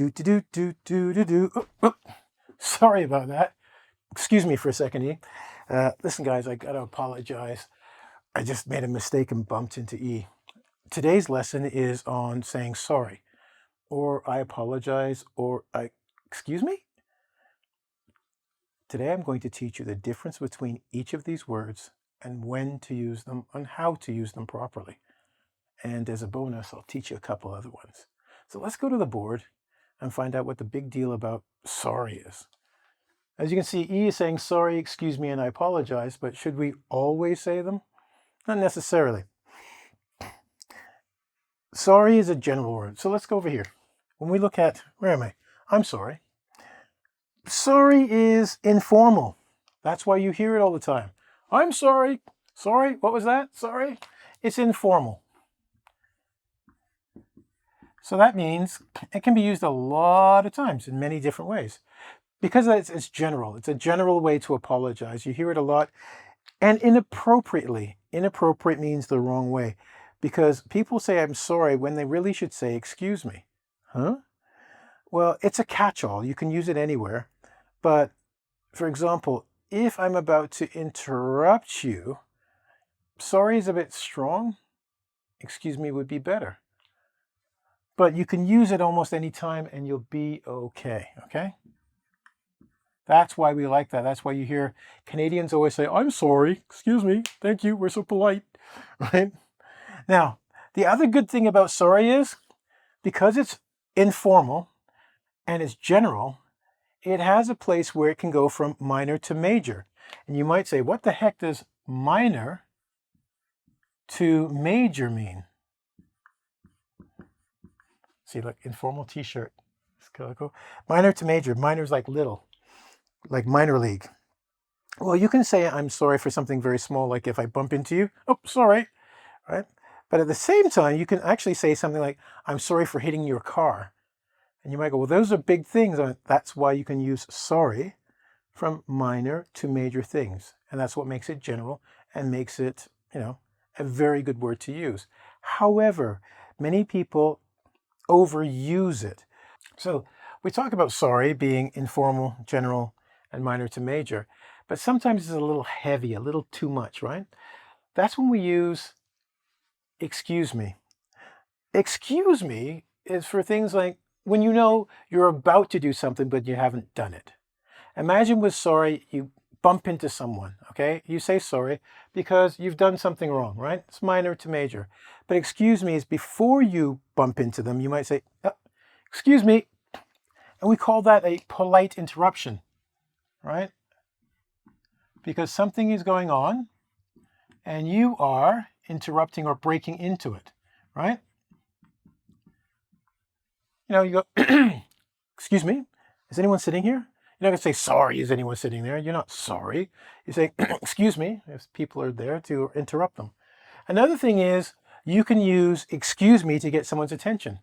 Oh, oh, sorry about that. Excuse me for a second, E. Listen, guys, I gotta apologize. I just made a mistake and bumped into E. Today's lesson is on saying sorry, or I apologize, or excuse me? Today I'm going to teach you the difference between each of these words and when to use them and how to use them properly. And as a bonus, I'll teach you a couple other ones. So let's go to the board and find out what the big deal about sorry is. As you can see, E is saying sorry, excuse me, and I apologize, but should we always say them? Not necessarily. Sorry is a general word. So let's go over here. When we look at, where am I? I'm sorry. Sorry is informal. That's why you hear it all the time. I'm sorry. Sorry, what was that? Sorry. It's informal. So that means it can be used a lot of times in many different ways. Because it's general. It's a general way to apologize. You hear it a lot. And inappropriately. Inappropriate means the wrong way. Because people say I'm sorry when they really should say excuse me. Huh? Well, it's a catch-all. You can use it anywhere. But, for example, if I'm about to interrupt you, sorry is a bit strong. Excuse me would be better. But you can use it almost any time and you'll be okay, okay? That's why we like that. That's why you hear Canadians always say, I'm sorry, excuse me, thank you, we're so polite, right? Now, the other good thing about sorry is, because it's informal and it's general, it has a place where it can go from minor to major. And you might say, what the heck does minor to major mean? See, look, informal t-shirt. It's kind of cool. Minor to major. Minor is like little, like minor league. Well, you can say I'm sorry for something very small, like if I bump into you. Oh, sorry, right? But at the same time, you can actually say something like, I'm sorry for hitting your car. And you might go, well, those are big things. That's why you can use sorry from minor to major things. And that's what makes it general and makes it, a very good word to use. However, many people overuse it. So we talk about sorry being informal, general, and minor to major, but sometimes it's a little heavy, a little too much, right? That's when we use excuse me. Excuse me is for things like when you know you're about to do something, but you haven't done it. Imagine with sorry, you bump into someone, okay? You say sorry because you've done something wrong, right? It's minor to major. But excuse me is before you bump into them, you might say, oh, excuse me. And we call that a polite interruption, right? Because something is going on and you are interrupting or breaking into it, right? You go, excuse me, is anyone sitting here? You're not going to say, sorry, is anyone sitting there? You're not sorry. You say, excuse me, if people are there to interrupt them. Another thing is you can use excuse me to get someone's attention.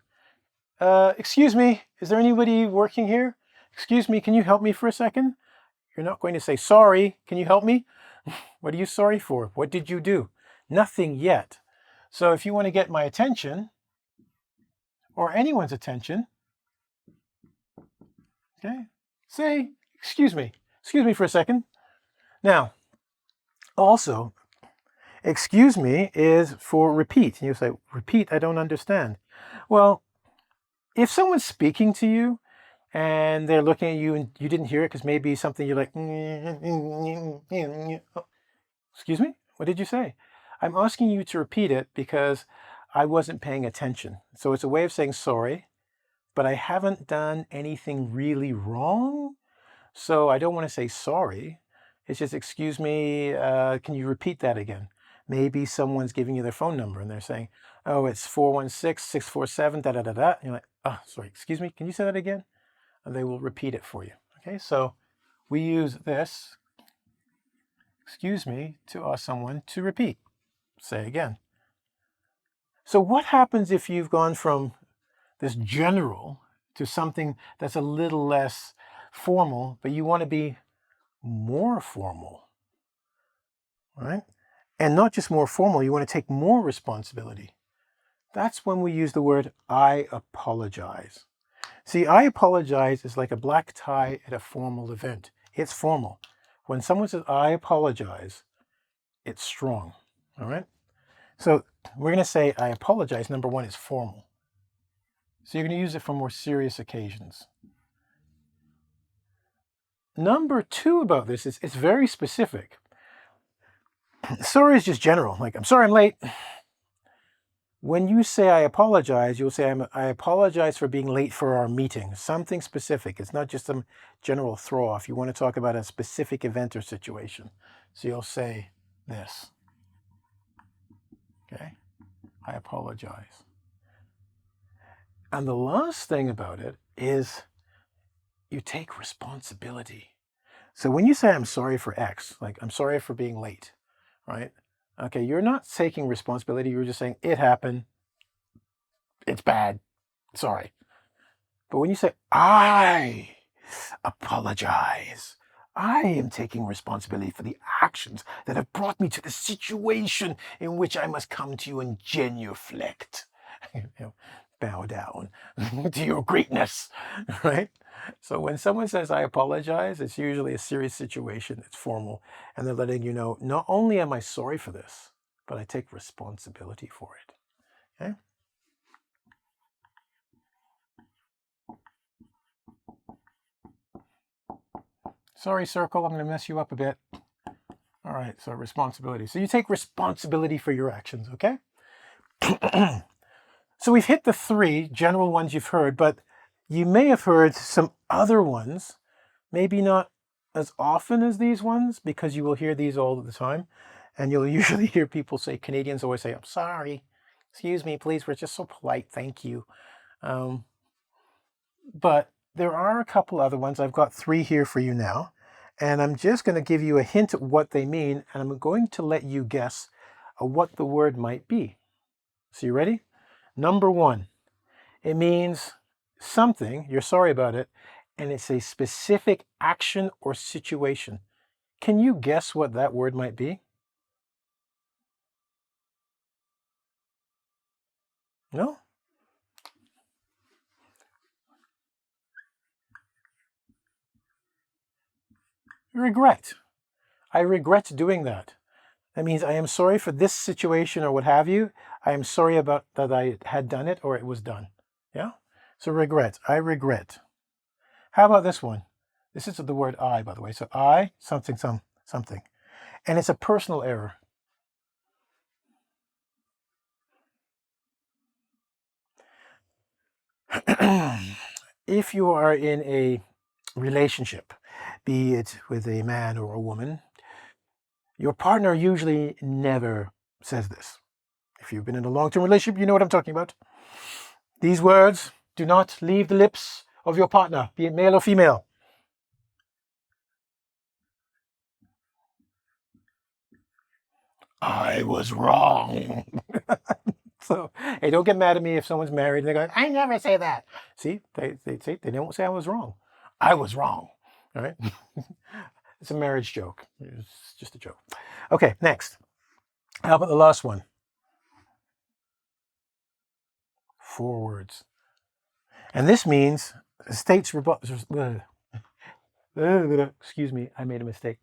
Excuse me, is there anybody working here? Excuse me, can you help me for a second? You're not going to say, sorry, can you help me? What are you sorry for? What did you do? Nothing yet. So if you want to get my attention, or anyone's attention, okay, say, excuse me for a second. Now, also, excuse me is for repeat. And you say, repeat, I don't understand. Well, if someone's speaking to you and they're looking at you and you didn't hear it because maybe something you're like, oh, excuse me, what did you say? I'm asking you to repeat it because I wasn't paying attention. So it's a way of saying sorry, but I haven't done anything really wrong. So I don't want to say sorry. It's just, excuse me, can you repeat that again? Maybe someone's giving you their phone number and they're saying, oh, it's 416-647, da-da-da-da. And you're like, oh, sorry, excuse me, can you say that again? And they will repeat it for you. Okay, so we use this, excuse me, to ask someone to repeat. Say again. So what happens if you've gone from this general to something that's a little less formal, but you want to be more formal, right? And not just more formal, you want to take more responsibility. That's when we use the word I apologize. See, I apologize is like a black tie at a formal event. It's formal. When someone says, I apologize, it's strong. All right? So we're going to say, I apologize. Number one is formal. So you're going to use it for more serious occasions. Number two about this is it's very specific. Sorry is just general. Like, I'm sorry I'm late. When you say I apologize, you'll say I apologize for being late for our meeting. Something specific. It's not just some general throw off. You want to talk about a specific event or situation. So you'll say this. Okay? I apologize. And the last thing about it is you take responsibility. So when you say I'm sorry for X, like I'm sorry for being late, right? Okay, you're not taking responsibility. You're just saying it happened. It's bad. Sorry. But when you say I apologize, I am taking responsibility for the actions that have brought me to the situation in which I must come to you and genuflect. Bow down to your greatness, right? So when someone says I apologize, it's usually a serious situation. It's formal. And they're letting you know, not only am I sorry for this, but I take responsibility for it. Okay? Sorry, circle, I'm going to mess you up a bit. All right, so responsibility. So you take responsibility for your actions, okay? So we've hit the three general ones you've heard, but you may have heard some other ones, maybe not as often as these ones, because you will hear these all the time. And you'll usually hear people say, Canadians always say, I'm sorry, excuse me, please, we're just so polite, thank you. But there are a couple other ones. I've got three here for you now. And I'm just going to give you a hint at what they mean. And I'm going to let you guess what the word might be. So you ready? Number one, it means something, you're sorry about it, and it's a specific action or situation. Can you guess what that word might be? No? Regret. I regret doing that. That means I am sorry for this situation or what have you. I am sorry about that I had done it or it was done. Yeah? So regret. I regret. How about this one? This is the word I, by the way. So I, something. And it's a personal error. If you are in a relationship, be it with a man or a woman, your partner usually never says this. If you've been in a long-term relationship, you know what I'm talking about. These words do not leave the lips of your partner, be it male or female. I was wrong. So, hey, don't get mad at me if someone's married and they go, I never say that. See, they don't say I was wrong. I was wrong. All right. It's a marriage joke. It's just a joke. Okay, next. How about the last one? 4 words. And this means states excuse me, I made a mistake.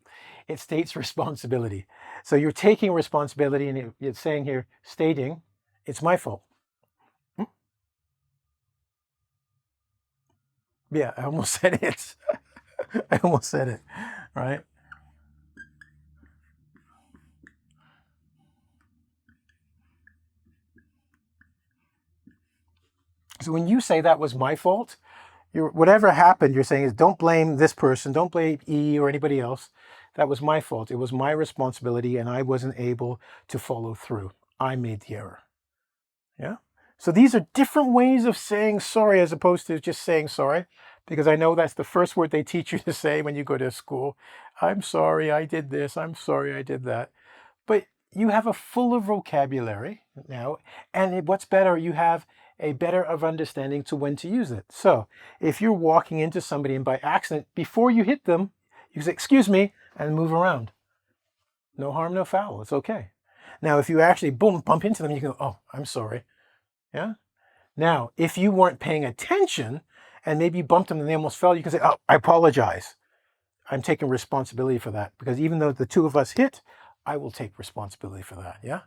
It states responsibility. So you're taking responsibility, and it's saying here, stating, it's my fault. Yeah, I almost said it. I almost said it, right? So when you say that was my fault, whatever happened, you're saying is don't blame this person, don't blame E or anybody else. That was my fault. It was my responsibility, and I wasn't able to follow through. I made the error. Yeah? So these are different ways of saying sorry as opposed to just saying sorry, because I know that's the first word they teach you to say when you go to school. I'm sorry I did this. I'm sorry I did that. But you have a fuller vocabulary now, and what's better, you have a better of understanding to when to use it. So if you're walking into somebody and by accident, before you hit them, you say, excuse me, and move around. No harm, no foul. It's okay. Now, if you actually, boom, bump into them, you can go, oh, I'm sorry. Yeah. Now, if you weren't paying attention and maybe you bumped them and they almost fell, you can say, oh, I apologize. I'm taking responsibility for that, because even though the two of us hit, I will take responsibility for that, yeah?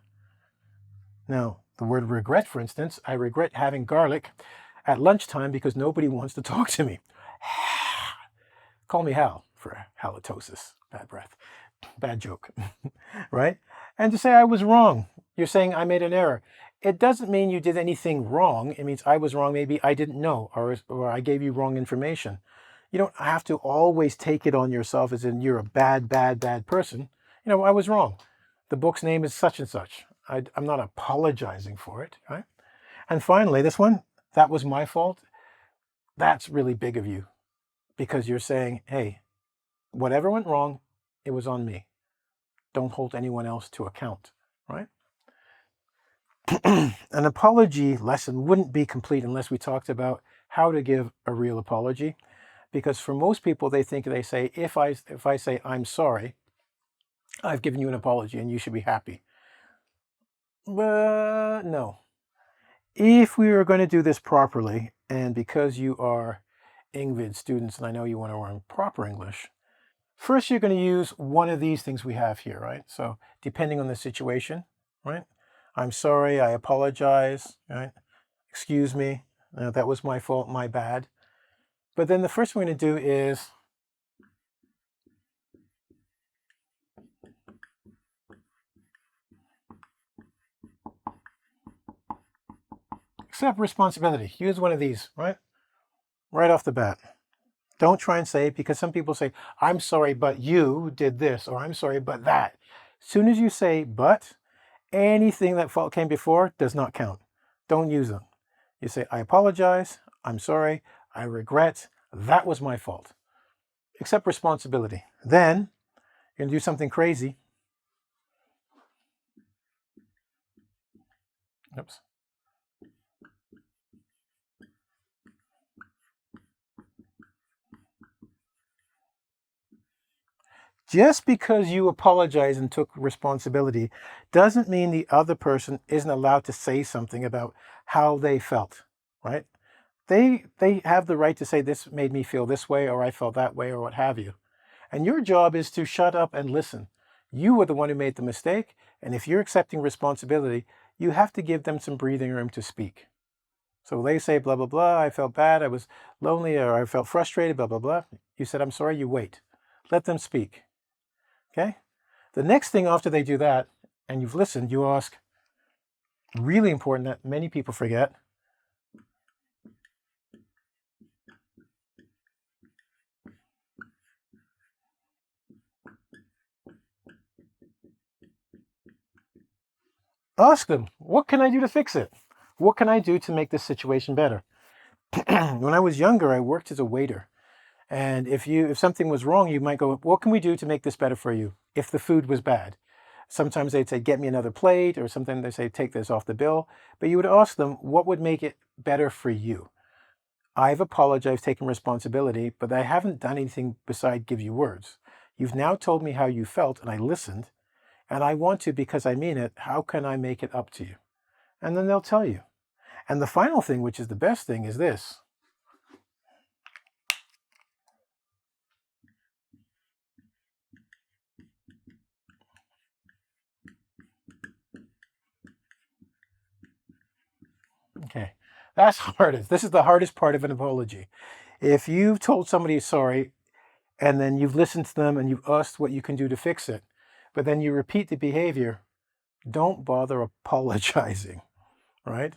Now, the word regret, for instance, I regret having garlic at lunchtime because nobody wants to talk to me. Call me Hal for halitosis, bad breath, bad joke, right? And to say I was wrong, you're saying I made an error. It doesn't mean you did anything wrong. It means I was wrong. Maybe I didn't know, or I gave you wrong information. You don't have to always take it on yourself as in you're a bad, bad, bad person. You know, I was wrong. The book's name is such and such. I'm not apologizing for it, right? And finally, this one, that was my fault. That's really big of you, because you're saying, hey, whatever went wrong, it was on me. Don't hold anyone else to account, right? An apology lesson wouldn't be complete unless we talked about how to give a real apology. Because for most people, they say, if I say I'm sorry, I've given you an apology and you should be happy. But no. If we are going to do this properly, and because you are engVid students and I know you want to learn proper English, first you're going to use one of these things we have here, right? So depending on the situation, right? I'm sorry, I apologize, right? Excuse me, that was my fault, my bad. But then the first thing we're going to do is accept responsibility. Use one of these, right? Right off the bat. Don't try and say, because some people say, I'm sorry, but you did this, or I'm sorry, but that. As soon as you say but, anything that came before does not count. Don't use them. You say, I apologize, I'm sorry, I regret, that was my fault. Accept responsibility. Then you're going to do something crazy. Oops. Just because you apologize and took responsibility doesn't mean the other person isn't allowed to say something about how they felt, right? They have the right to say, this made me feel this way, or I felt that way, or what have you. And your job is to shut up and listen. You were the one who made the mistake, and if you're accepting responsibility, you have to give them some breathing room to speak. So they say, blah, blah, blah, I felt bad, I was lonely, or I felt frustrated, blah, blah, blah. You said, I'm sorry, you wait. Let them speak. Okay? The next thing after they do that, and you've listened, you ask, really important that many people forget, ask them, what can I do to fix it? What can I do to make this situation better? When I was younger, I worked as a waiter. And if something was wrong, you might go, what can we do to make this better for you? If the food was bad. Sometimes they'd say, get me another plate, or something they say, take this off the bill. But you would ask them, what would make it better for you? I've apologized, taken responsibility, but I haven't done anything beside give you words. You've now told me how you felt, and I listened, and I want to, because I mean it, how can I make it up to you? And then they'll tell you. And the final thing, which is the best thing, is this. Okay, that's hardest. This is the hardest part of an apology. If you've told somebody sorry, and then you've listened to them and you've asked what you can do to fix it, but then you repeat the behavior, don't bother apologizing, right?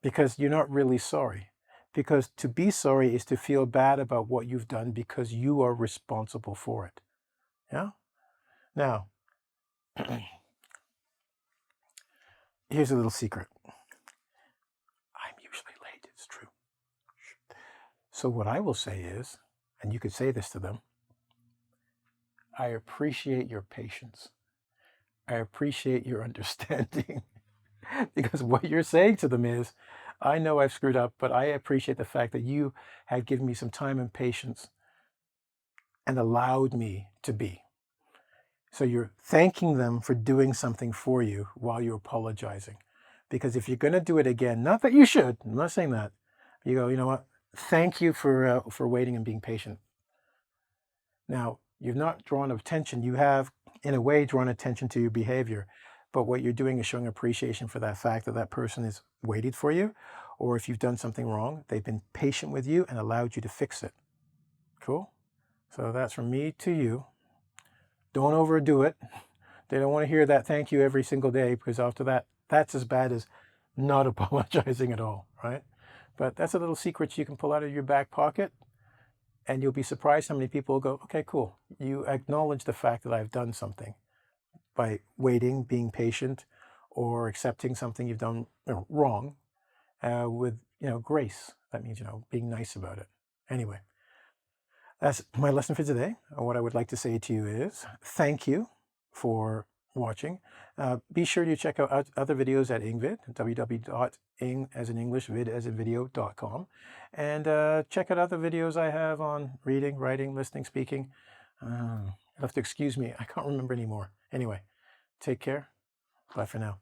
Because you're not really sorry. Because to be sorry is to feel bad about what you've done because you are responsible for it. Yeah? Now, here's a little secret. I'm usually late, it's true. So what I will say is, and you could say this to them, I appreciate your patience. I appreciate your understanding. Because what you're saying to them is, I know I've screwed up, but I appreciate the fact that you had given me some time and patience and allowed me to be. So you're thanking them for doing something for you while you're apologizing. Because if you're going to do it again, not that you should, I'm not saying that, you go, you know what, thank you for waiting and being patient. Now, you've not drawn attention. You have, in a way, drawn attention to your behavior. But what you're doing is showing appreciation for that fact that that person has waited for you. Or if you've done something wrong, they've been patient with you and allowed you to fix it. Cool? So that's from me to you. Don't overdo it. They don't want to hear that thank you every single day, because after that, that's as bad as not apologizing at all, right? But that's a little secret you can pull out of your back pocket, and you'll be surprised how many people will go, okay, cool. You acknowledge the fact that I've done something by waiting, being patient, or accepting something you've done wrong with grace. That means being nice about it. Anyway, that's my lesson for today. What I would like to say to you is thank you for watching. Be sure to check out other videos at engVid, www.ing as in English, vid as in video.com, and check out other videos I have on reading, writing, listening, speaking. You'll have to excuse me. I can't remember anymore. Anyway, take care. Bye for now.